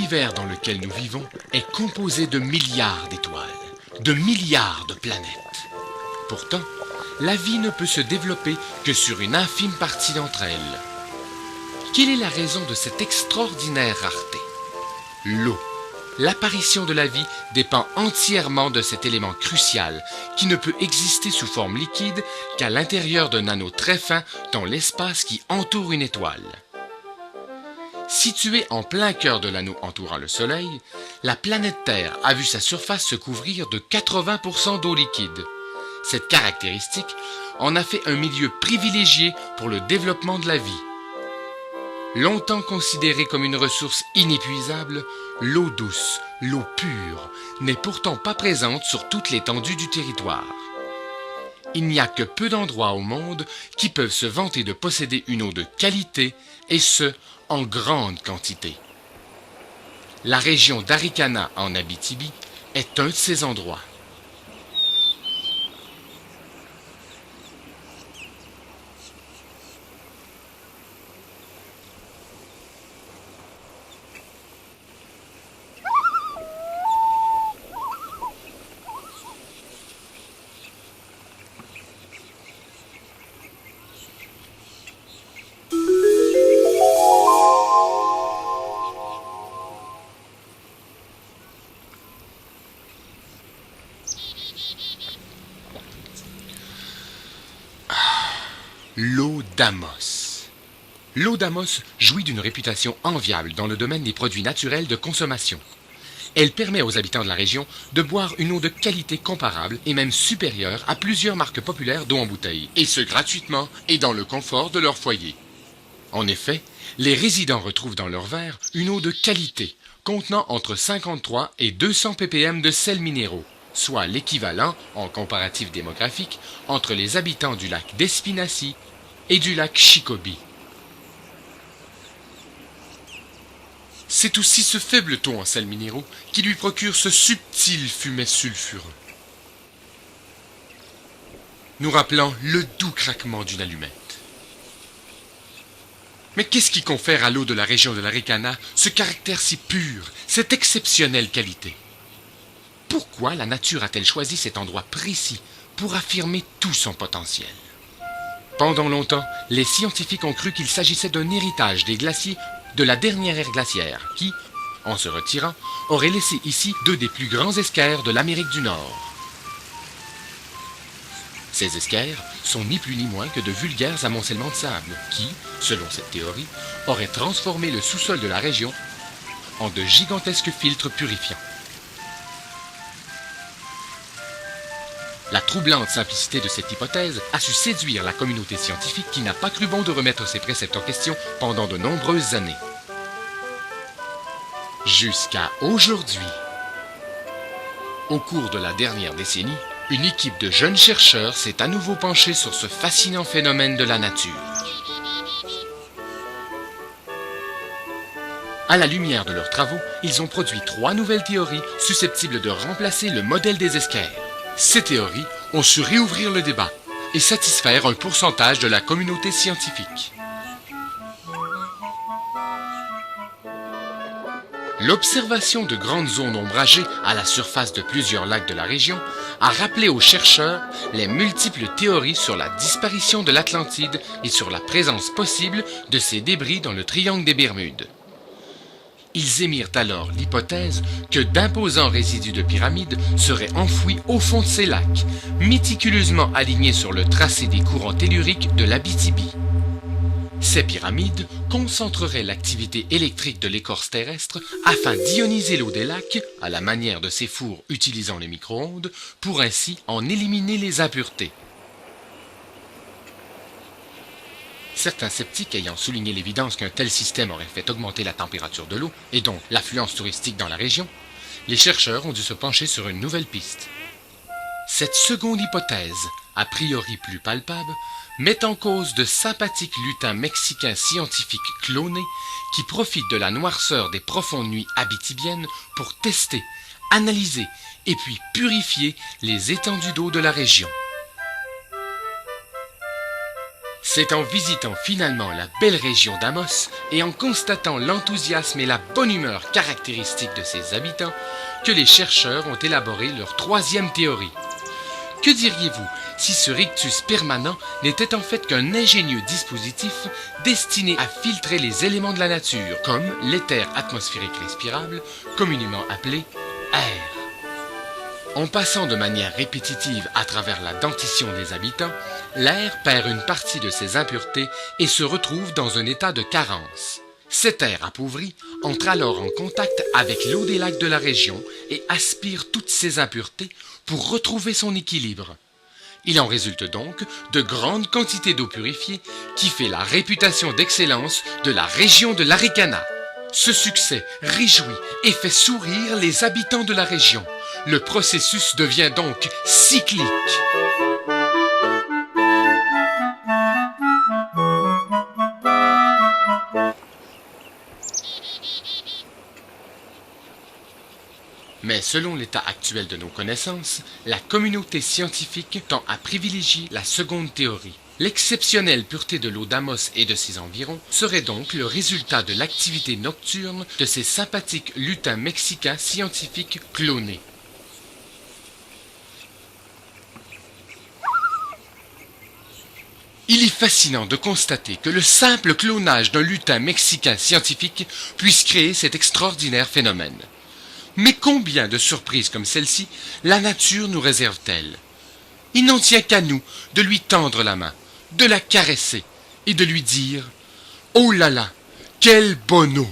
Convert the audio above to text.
L'univers dans lequel nous vivons est composé de milliards d'étoiles, de milliards de planètes. Pourtant, la vie ne peut se développer que sur une infime partie d'entre elles. Quelle est la raison de cette extraordinaire rareté? L'eau. L'apparition de la vie dépend entièrement de cet élément crucial qui ne peut exister sous forme liquide qu'à l'intérieur d'un anneau très fin dans l'espace qui entoure une étoile. Située en plein cœur de l'anneau entourant le Soleil, la planète Terre a vu sa surface se couvrir de 80% d'eau liquide. Cette caractéristique en a fait un milieu privilégié pour le développement de la vie. Longtemps considérée comme une ressource inépuisable, l'eau douce, l'eau pure, n'est pourtant pas présente sur toute l'étendue du territoire. Il n'y a que peu d'endroits au monde qui peuvent se vanter de posséder une eau de qualité, et ce, en grande quantité. La région d'Arikana en Abitibi est un de ces endroits. L'eau d'Amos. L'eau d'Amos jouit d'une réputation enviable dans le domaine des produits naturels de consommation. Elle permet aux habitants de la région de boire une eau de qualité comparable et même supérieure à plusieurs marques populaires d'eau en bouteille, et ce gratuitement et dans le confort de leur foyer. En effet, les résidents retrouvent dans leur verre une eau de qualité, contenant entre 53 et 200 ppm de sels minéraux, soit l'équivalent, en comparatif démographique, entre les habitants du lac d'Espinacy et du lac Chicopee. C'est aussi ce faible taux en sels minéraux qui lui procure ce subtil fumet sulfureux, nous rappelant le doux craquement d'une allumette. Mais qu'est-ce qui confère à l'eau de la région de l'Arikana ce caractère si pur, cette exceptionnelle qualité? Pourquoi la nature a-t-elle choisi cet endroit précis pour affirmer tout son potentiel? Pendant longtemps, les scientifiques ont cru qu'il s'agissait d'un héritage des glaciers de la dernière ère glaciaire qui, en se retirant, aurait laissé ici deux des plus grands esquerres de l'Amérique du Nord. Ces esquerres sont ni plus ni moins que de vulgaires amoncellements de sable qui, selon cette théorie, auraient transformé le sous-sol de la région en de gigantesques filtres purifiants. La troublante simplicité de cette hypothèse a su séduire la communauté scientifique qui n'a pas cru bon de remettre ses préceptes en question pendant de nombreuses années. Jusqu'à aujourd'hui. Au cours de la dernière décennie, une équipe de jeunes chercheurs s'est à nouveau penchée sur ce fascinant phénomène de la nature. À la lumière de leurs travaux, ils ont produit 3 nouvelles théories susceptibles de remplacer le modèle des esquerres. Ces théories ont su réouvrir le débat et satisfaire un pourcentage de la communauté scientifique. L'observation de grandes zones ombragées à la surface de plusieurs lacs de la région a rappelé aux chercheurs les multiples théories sur la disparition de l'Atlantide et sur la présence possible de ces débris dans le triangle des Bermudes. Ils émirent alors l'hypothèse que d'imposants résidus de pyramides seraient enfouis au fond de ces lacs, méticuleusement alignés sur le tracé des courants telluriques de l'Abitibi. Ces pyramides concentreraient l'activité électrique de l'écorce terrestre afin d'ioniser l'eau des lacs, à la manière de ces fours utilisant les micro-ondes, pour ainsi en éliminer les impuretés. Certains sceptiques ayant souligné l'évidence qu'un tel système aurait fait augmenter la température de l'eau, et donc l'affluence touristique dans la région, les chercheurs ont dû se pencher sur une nouvelle piste. Cette seconde hypothèse, a priori plus palpable, met en cause de sympathiques lutins mexicains scientifiques clonés qui profitent de la noirceur des profondes nuits abitibiennes pour tester, analyser et puis purifier les étendues d'eau de la région. C'est en visitant finalement la belle région d'Amos et en constatant l'enthousiasme et la bonne humeur caractéristiques de ses habitants que les chercheurs ont élaboré leur troisième théorie. Que diriez-vous si ce rictus permanent n'était en fait qu'un ingénieux dispositif destiné à filtrer les éléments de la nature, comme l'éther atmosphérique respirable, communément appelé air? En passant de manière répétitive à travers la dentition des habitants, l'air perd une partie de ses impuretés et se retrouve dans un état de carence. Cet air appauvri entre alors en contact avec l'eau des lacs de la région et aspire toutes ces impuretés pour retrouver son équilibre. Il en résulte donc de grandes quantités d'eau purifiée qui fait la réputation d'excellence de la région de l'Arikana. Ce succès réjouit et fait sourire les habitants de la région. Le processus devient donc cyclique. Mais selon l'état actuel de nos connaissances, la communauté scientifique tend à privilégier la seconde théorie. L'exceptionnelle pureté de l'eau d'Amos et de ses environs serait donc le résultat de l'activité nocturne de ces sympathiques lutins mexicains scientifiques clonés. Il est fascinant de constater que le simple clonage d'un lutin mexicain scientifique puisse créer cet extraordinaire phénomène. Mais combien de surprises comme celle-ci la nature nous réserve-t-elle? Il n'en tient qu'à nous de lui tendre la main, de la caresser et de lui dire « Oh là là, quel bon eau !»